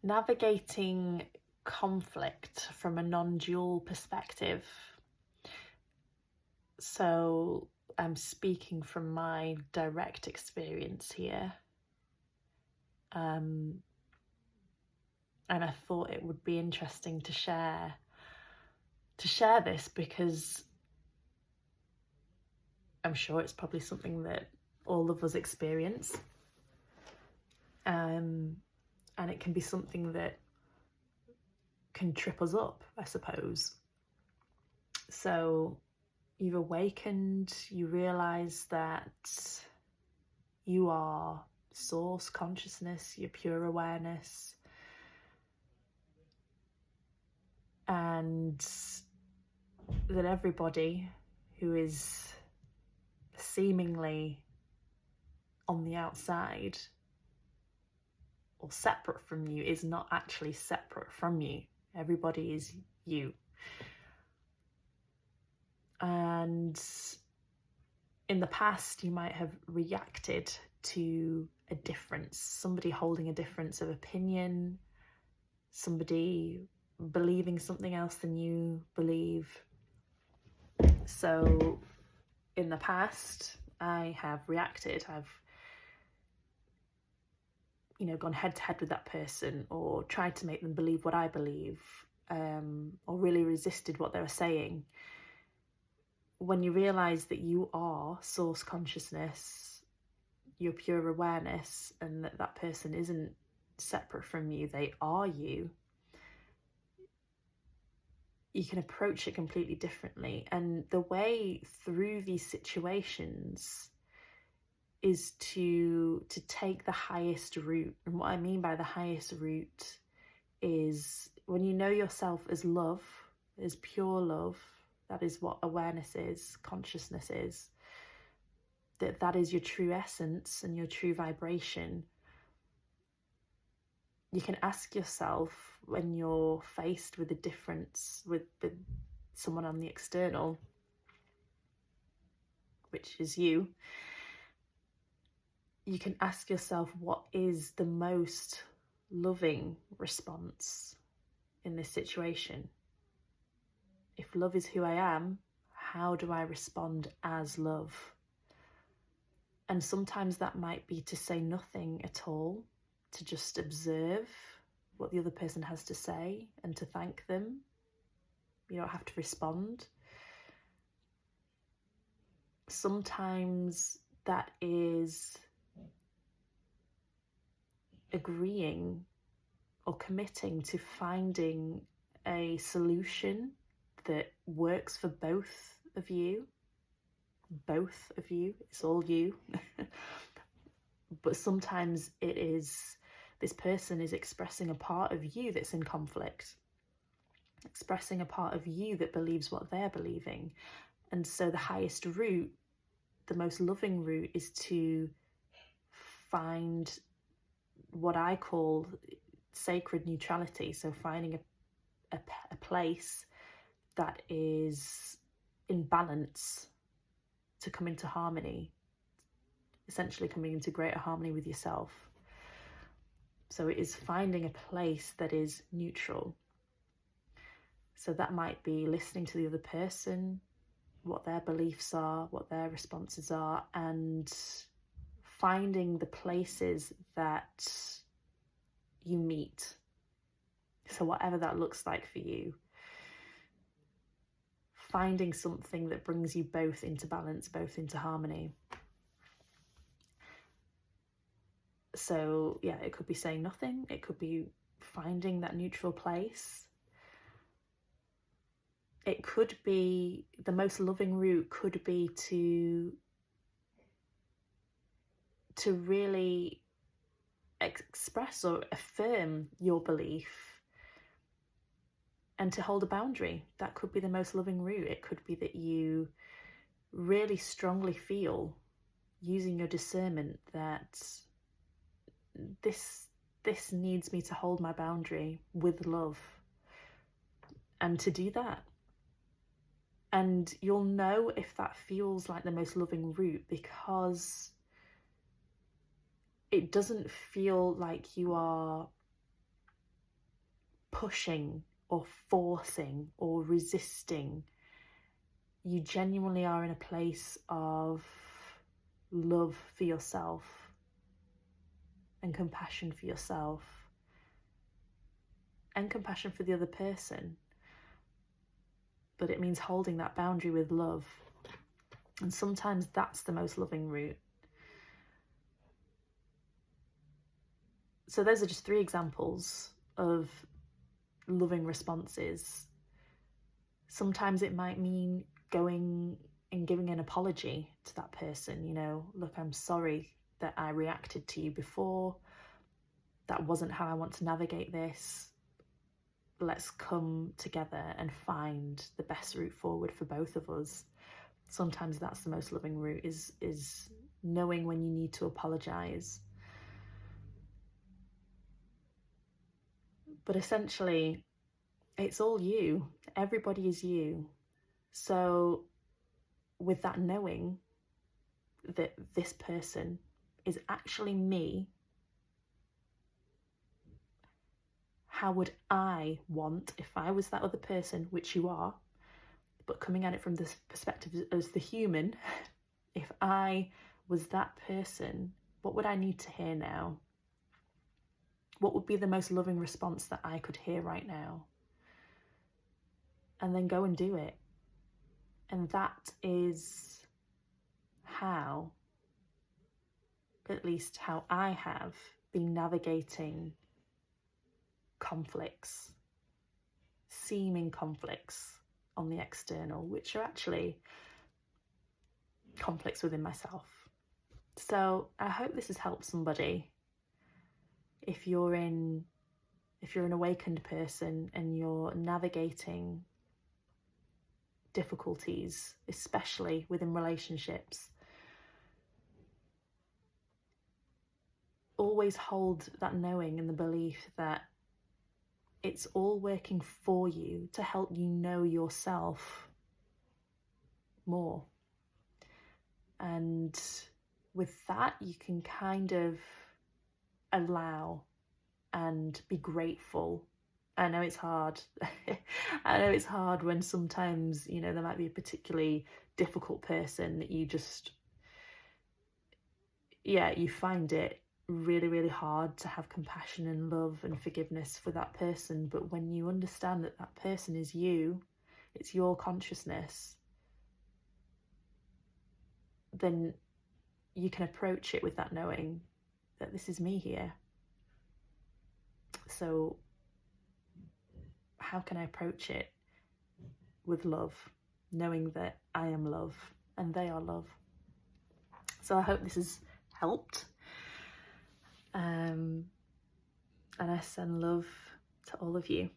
navigating conflict from a non-dual perspective. So I'm speaking from my direct experience here. And I thought it would be interesting to share this because I'm sure it's probably something that all of us experience. And it can be something that can trip us up, I suppose. So you've awakened, you realize that you are source consciousness, your pure awareness, and that everybody who is seemingly on the outside or separate from you is not actually separate from you. Everybody is you. And in the past, you might have reacted to a difference, somebody holding a difference of opinion, somebody believing something else than you believe. So in the past, I have reacted. I've gone head to head with that person or tried to make them believe what I believe, or really resisted what they were saying. When you realize that you are source consciousness, your pure awareness, and that person isn't separate from you, they are you, you can approach it completely differently. And the way through these situations is to take the highest route. And what I mean by the highest route is when you know yourself as love, as pure love, that is what awareness is, consciousness is, that is your true essence and your true vibration. You can ask yourself when you're faced with a difference with someone on the external, which is you can ask yourself, what is the most loving response in this situation? If love is who I am, how do I respond as love? And sometimes that might be to say nothing at all, to just observe what the other person has to say and to thank them. You don't have to respond. Sometimes that is agreeing or committing to finding a solution that works for both of you. Both of you, it's all you. But sometimes it is, this person is expressing a part of you that's in conflict, expressing a part of you that believes what they're believing. And so the highest route, the most loving route, is to find what I call sacred neutrality. So finding a place that is in balance to come into harmony, essentially coming into greater harmony with yourself. So it is finding a place that is neutral. So that might be listening to the other person, what their beliefs are, what their responses are, and finding the places that you meet. So whatever that looks like for you, finding something that brings you both into balance, both into harmony. So yeah, it could be saying nothing. It could be finding that neutral place. It could be, the most loving route could be to really express or affirm your belief and to hold a boundary. That could be the most loving route. It could be that you really strongly feel, using your discernment, that this needs me to hold my boundary with love, and to do that. And you'll know if that feels like the most loving route, because it doesn't feel like you are pushing or forcing or resisting. You genuinely are in a place of love for yourself and compassion for yourself and compassion for the other person. But it means holding that boundary with love. And sometimes that's the most loving route. So those are just 3 examples of loving responses. Sometimes it might mean going and giving an apology to that person. You know, look, I'm sorry that I reacted to you before. That wasn't how I want to navigate this. Let's come together and find the best route forward for both of us. Sometimes that's the most loving route, is knowing when you need to apologize. But essentially, it's all you. Everybody is you. So with that knowing that this person is actually me, how would I want, if I was that other person, which you are, but coming at it from this perspective as the human, if I was that person, what would I need to hear now? What would be the most loving response that I could hear right now? And then go and do it. And that is how, at least how I have been navigating conflicts, seeming conflicts on the external, which are actually conflicts within myself. So I hope this has helped somebody. If you're an awakened person and you're navigating difficulties, especially within relationships, always hold that knowing and the belief that it's all working for you to help you know yourself more. And with that, you can kind of allow and be grateful. I know it's hard. I know it's hard when sometimes, you know, there might be a particularly difficult person that you just, you find it really, really hard to have compassion and love and forgiveness for that person. But when you understand that that person is you, it's your consciousness, then you can approach it with that knowing that this is me here. So how can I approach it with love, knowing that I am love and they are love? So I hope this has helped. And I send love to all of you.